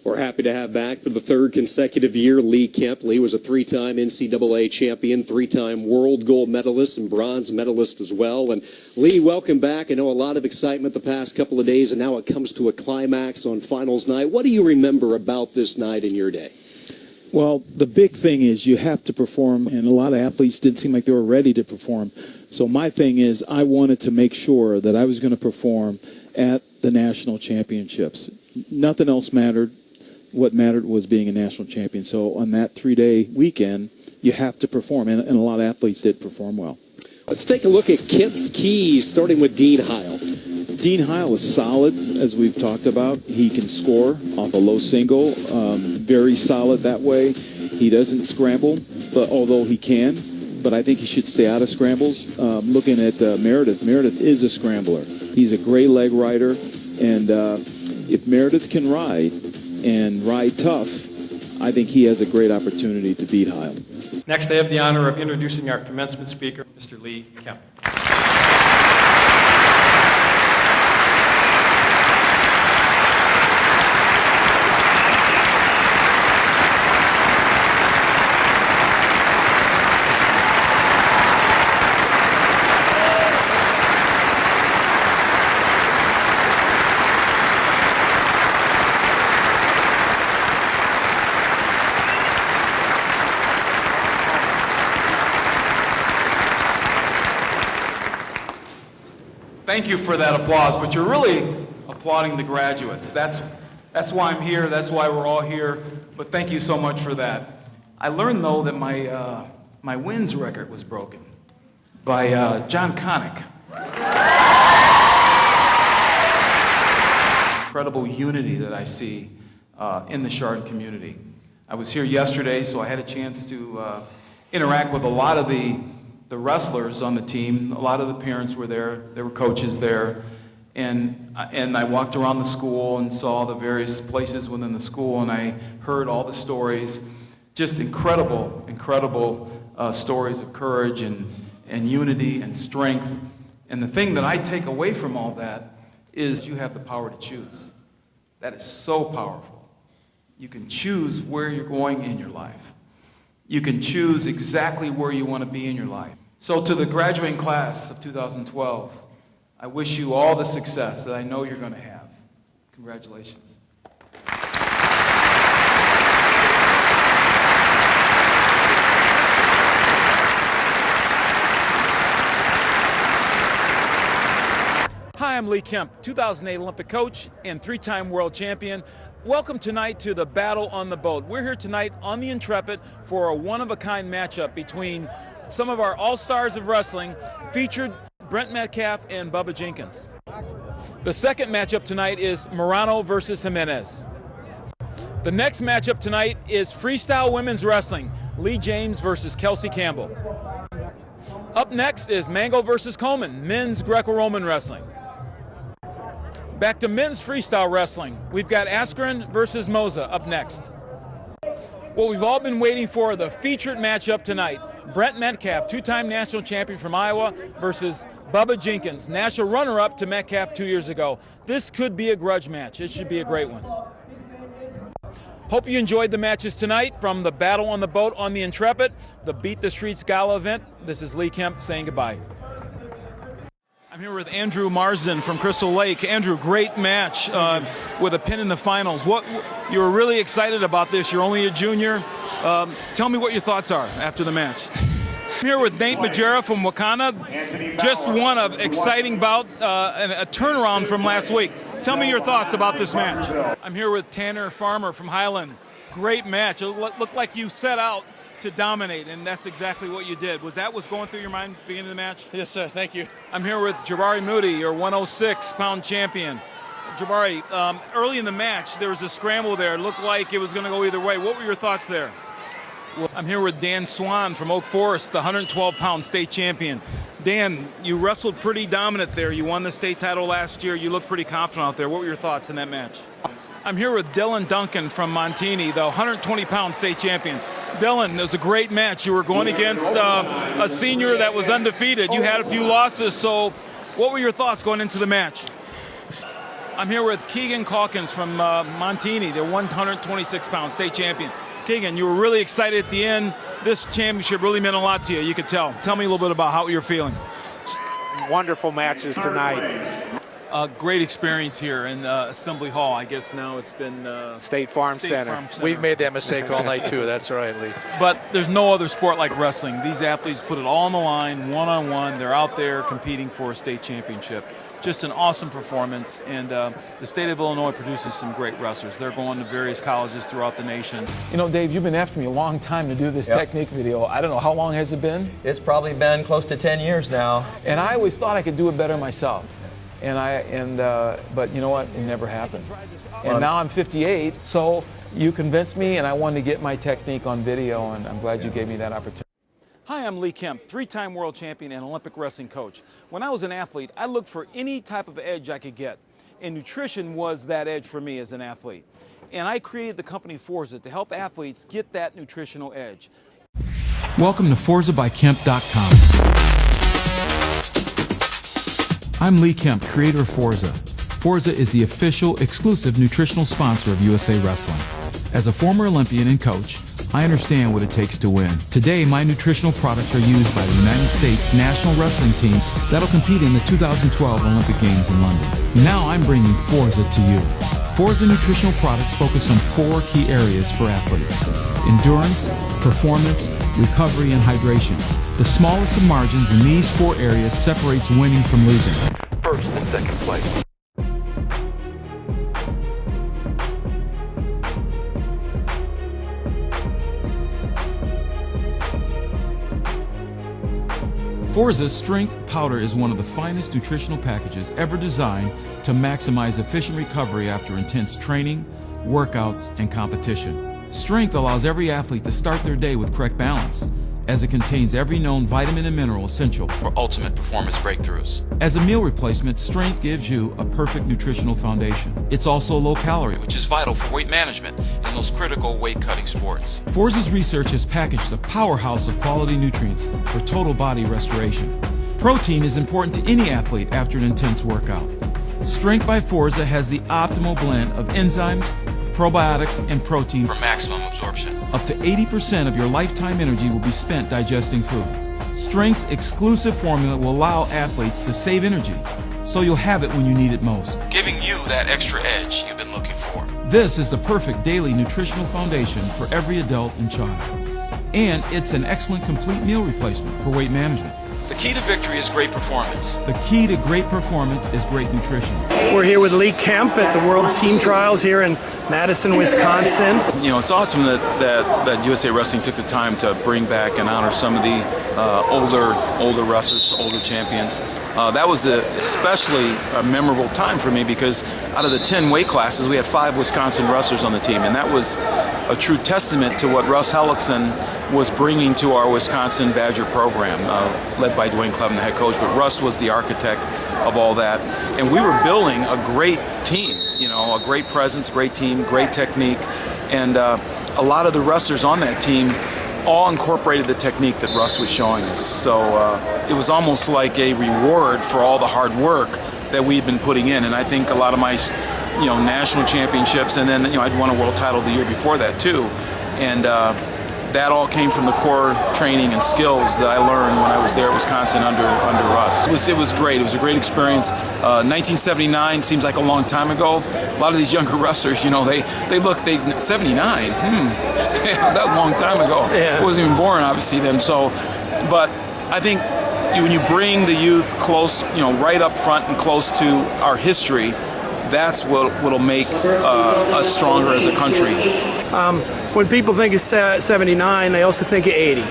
We're happy to have back for the third consecutive year Lee Kemp. Lee was a three-time NCAA champion, three-time world gold medalist and bronze medalist as well. And Lee, welcome back. I know a lot of excitement the past couple of days, and now it comes to a climax on finals night. What do you remember about this night in your day? Well, the big thing is you have to perform, and a lot of athletes didn't seem like they were ready to perform. So my thing is I wanted to make sure that I was going to perform at the national championships. Nothing else mattered. What mattered was being a national champion. So on that three-day weekend, you have to perform, and a lot of athletes did perform well. Let's take a look at Kemp's keys, starting with Dean Heil. Dean Heil is solid, as we've talked about. He can score off a low single, very solid that way. He doesn't scramble, but although he can, but I think he should stay out of scrambles. Looking at Meredith, Meredith is a scrambler. He's a great leg rider, and if Meredith can ride and ride tough, I think he has a great opportunity to beat Heil. Next, I have the honor of introducing our commencement speaker, Mr. Lee Kemp. Thank you for that applause, but you're really applauding the graduates. That's why I'm here, that's why we're all here, but thank you so much for that. I learned, though, that my wins record was broken by John Connick. Incredible unity that I see in the Chardon community. I was here yesterday, so I had a chance to interact with a lot of the wrestlers on the team. A lot of the parents were there. There were coaches there. And I walked around the school and saw the various places within the school, and I heard all the stories. Just incredible, incredible stories of courage and unity and strength. And the thing that I take away from all that is you have the power to choose. That is so powerful. You can choose where you're going in your life. You can choose exactly where you want to be in your life. So to the graduating class of 2012, I wish you all the success that I know you're going to have. Congratulations. Hi, I'm Lee Kemp, 2008 Olympic coach and three-time world champion. Welcome tonight to the Battle on the Boat. We're here tonight on the Intrepid for a one-of-a-kind matchup between some of our all-stars of wrestling, featured Brent Metcalf and Bubba Jenkins. The second matchup tonight is Morano versus Jimenez. The next matchup tonight is freestyle women's wrestling, Lee James versus Kelsey Campbell. Up next is Mango versus Coleman, men's Greco-Roman wrestling. Back to men's freestyle wrestling, we've got Askren versus Moza up next. What we've all been waiting for, the featured matchup tonight, Brent Metcalf, two-time national champion from Iowa, versus Bubba Jenkins, national runner-up to Metcalf 2 years ago. This could be a grudge match. It should be a great one. Hope you enjoyed the matches tonight from the Battle on the Boat on the Intrepid, the Beat the Streets Gala event. This is Lee Kemp saying goodbye. I'm here with Andrew Marsden from Crystal Lake. Andrew, great match with a pin in the finals. You were really excited about this. You're only a junior. Tell me what your thoughts are after the match. I'm here with Nate Majera from Wakana. Just won an exciting bout and a turnaround from last week. Tell me your thoughts about this match. I'm here with Tanner Farmer from Highland. Great match. It looked like you set out to dominate, and that's exactly what you did. Was that what's going through your mind at the beginning of the match? Yes, sir. Thank you. I'm here with Jabari Moody, your 106-pound champion. Jabari, early in the match, there was a scramble there. It looked like it was going to go either way. What were your thoughts there? Well, I'm here with Dan Swan from Oak Forest, the 112-pound state champion. Dan, you wrestled pretty dominant there. You won the state title last year. You looked pretty confident out there. What were your thoughts in that match? I'm here with Dylan Duncan from Montini, the 120-pound state champion. Dylan, it was a great match. You were going against a senior that was undefeated. You had a few losses, so what were your thoughts going into the match? I'm here with Keegan Calkins from Montini, the 126-pound state champion. Keegan, you were really excited at the end. This championship really meant a lot to you, you could tell. Tell me a little bit about how your feelings. Wonderful matches tonight. Great experience here in Assembly Hall. I guess now it's been State Farm Center. We've made that mistake all night, too. That's right, Lee. But there's no other sport like wrestling. These athletes put it all on the line, one-on-one. They're out there competing for a state championship. Just an awesome performance, and the state of Illinois produces some great wrestlers. They're going to various colleges throughout the nation. You know, Dave, you've been after me a long time to do this technique video. I don't know, how long has it been? It's probably been close to 10 years now. And I always thought I could do it better myself. But you know what? It never happened. And now I'm 58, so you convinced me, and I wanted to get my technique on video, and I'm glad you gave me that opportunity. Hi, I'm Lee Kemp, three-time world champion and Olympic wrestling coach. When I was an athlete, I looked for any type of edge I could get, and nutrition was that edge for me as an athlete. And I created the company Forza to help athletes get that nutritional edge. Welcome to ForzaByKemp.com. I'm Lee Kemp, creator of Forza. Forza is the official, exclusive nutritional sponsor of USA Wrestling. As a former Olympian and coach, I understand what it takes to win. Today, my nutritional products are used by the United States national wrestling team that'll compete in the 2012 Olympic Games in London. Now I'm bringing Forza to you. Forza nutritional products focus on 4 key areas for athletes: endurance, performance, recovery, and hydration. The smallest of margins in these 4 areas separates winning from losing. First and second place. Forza's Strength Powder is one of the finest nutritional packages ever designed to maximize efficient recovery after intense training, workouts, and competition. Strength allows every athlete to start their day with correct balance, as it contains every known vitamin and mineral essential for ultimate performance breakthroughs. As a meal replacement, Strength gives you a perfect nutritional foundation. It's also low calorie, which is vital for weight management in those critical weight-cutting sports. Forza's research has packaged a powerhouse of quality nutrients for total body restoration. Protein is important to any athlete after an intense workout. Strength by Forza has the optimal blend of enzymes, probiotics, and protein for maximum absorption. Up to 80% of your lifetime energy will be spent digesting food. Strength's exclusive formula will allow athletes to save energy, so you'll have it when you need it most, giving you that extra edge you've been looking for. This is the perfect daily nutritional foundation for every adult and child. And it's an excellent complete meal replacement for weight management. The key to victory is great performance. The key to great performance is great nutrition. We're here with Lee Kemp at the World Team Trials here in Madison, Wisconsin. You know, it's awesome that USA Wrestling took the time to bring back and honor some of the older wrestlers, older champions. That was especially a memorable time for me because out of the 10 weight classes, we had 5 Wisconsin wrestlers on the team, and that was a true testament to what Russ Hellickson was bringing to our Wisconsin Badger program, led by Dwayne Clevin, the head coach. But Russ was the architect of all that, and we were building a great team. You know, a great presence, great team, great technique, and a lot of the wrestlers on that team all incorporated the technique that Russ was showing us. So it was almost like a reward for all the hard work that we've been putting in. And I think a lot of my, national championships, and then I'd won a world title the year before that too, and that all came from the core training and skills that I learned when I was there at Wisconsin under Russ. It was great. It was a great experience. 1979 seems like a long time ago. A lot of these younger wrestlers, they look 79. That long time ago. Yeah. I wasn't even born, obviously, then. So, but I think when you bring the youth close, right up front and close to our history, that's what'll make us stronger as a country. When people think of 79, they also think of 80.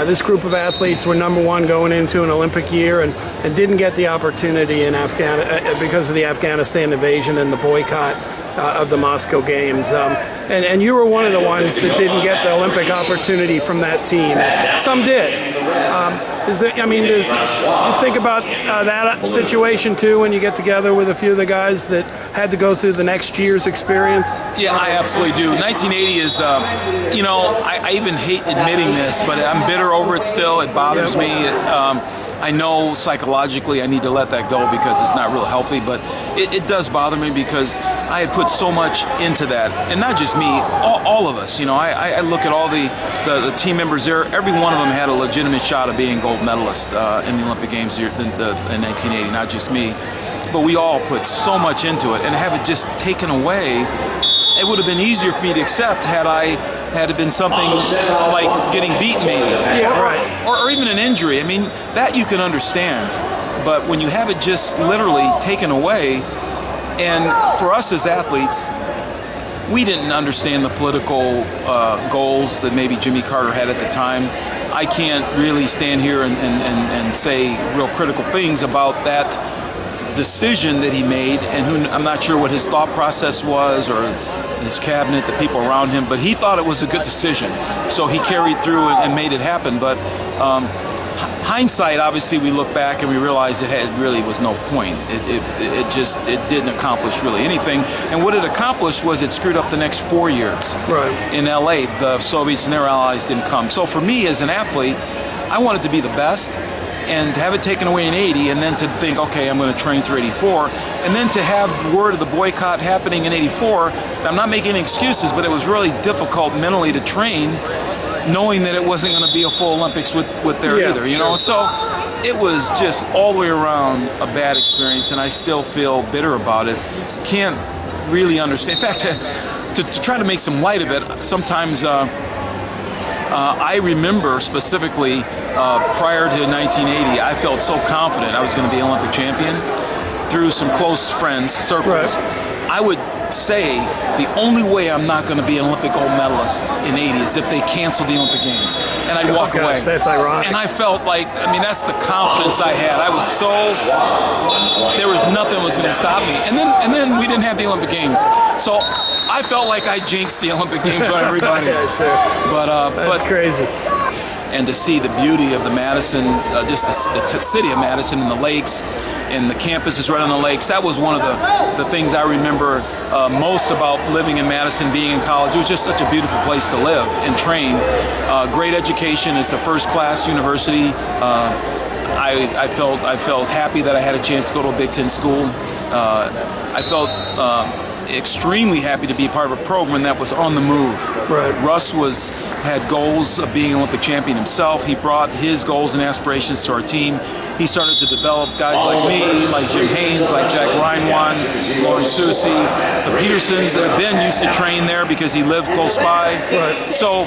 This group of athletes were #1 going into an Olympic year and didn't get the opportunity in because of the Afghanistan invasion and the boycott of the Moscow Games. And you were one of the ones that didn't get the Olympic opportunity from that team. Some did. You think about that situation too when you get together with a few of the guys that had to go through the next year's experience? Yeah, I absolutely do. 1980 is, I even hate admitting this, but I'm bitter over it still. It bothers me. I know psychologically I need to let that go because it's not real healthy, but it does bother me because I had put so much into that, and not just me, all of us. You know, I look at all the team members there. Every one of them had a legitimate shot of being gold medalist in the Olympic Games in 1980, not just me. But we all put so much into it, and have it just taken away, it would have been easier for me to accept had it been something like getting beat maybe, or even an injury. I mean, that you can understand, but when you have it just literally taken away, and for us as athletes, we didn't understand the political goals that maybe Jimmy Carter had at the time. I can't really stand here and say real critical things about that decision that he made, and I'm not sure what his thought process was, or his cabinet, the people around him, but he thought it was a good decision, so he carried through and made it happen. But hindsight, obviously, we look back and we realize it really was no point. It didn't accomplish really anything, and what it accomplished was it screwed up the next 4 years. In LA, the Soviets and their allies didn't come. So for me as an athlete, I wanted to be the best, and to have it taken away in 80, and then to think, okay, I'm going to train through 84, and then to have word of the boycott happening in 84, I'm not making any excuses, but it was really difficult mentally to train, knowing that it wasn't going to be a full Olympics with there either, you know? So it was just all the way around a bad experience, and I still feel bitter about it. Can't really understand. In fact, to try to make some light of it, sometimes I remember specifically prior to 1980, I felt so confident I was going to be an Olympic champion through some close friends, circles. I would say the only way I'm not going to be an Olympic gold medalist in 80 is if they cancel the Olympic Games, and I'd walk away. That's ironic. And I felt like, I mean, that's the confidence I had. I was so, there was nothing was going to stop me. And then we didn't have the Olympic Games, so I felt like I jinxed the Olympic Games on everybody. But that's crazy. And to see the beauty of the Madison, just the city of Madison and the lakes, and the campuses right on the lakes, that was one of the things I remember most about living in Madison, being in college. It was just such a beautiful place to live and train. Great education. It's a first-class university. I felt happy that I had a chance to go to a Big Ten school. I felt extremely happy to be part of a program that was on the move. Russ had goals of being an Olympic champion himself. He brought his goals and aspirations to our team. He started to develop guys like me, like Jim Haynes, like Jack Reinwan, Lauren Susi, the Petersons that had been used to train there because he lived close by. So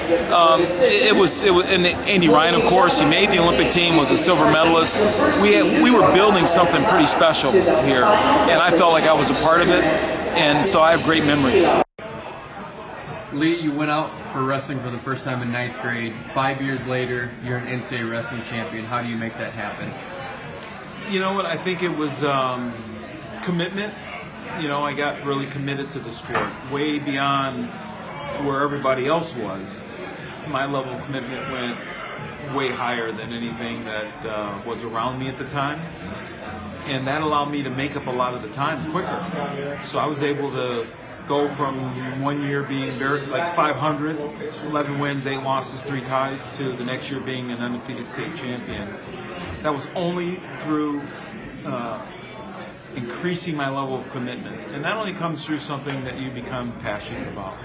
it was, and Andy Ryan, of course, he made the Olympic team, was a silver medalist. We were building something pretty special here, and I felt like I was a part of it. And so I have great memories. Lee, you went out for wrestling for the first time in 9th grade. 5 years later, you're an NCAA wrestling champion. How do you make that happen? You know what? I think it was commitment. You know, I got really committed to the sport, way beyond where everybody else was. My level of commitment went way higher than anything that was around me at the time. And that allowed me to make up a lot of the time quicker. So I was able to go from 1 year being like 500, 11 wins, 8 losses, 3 ties, to the next year being an undefeated state champion. That was only through increasing my level of commitment. And that only comes through something that you become passionate about.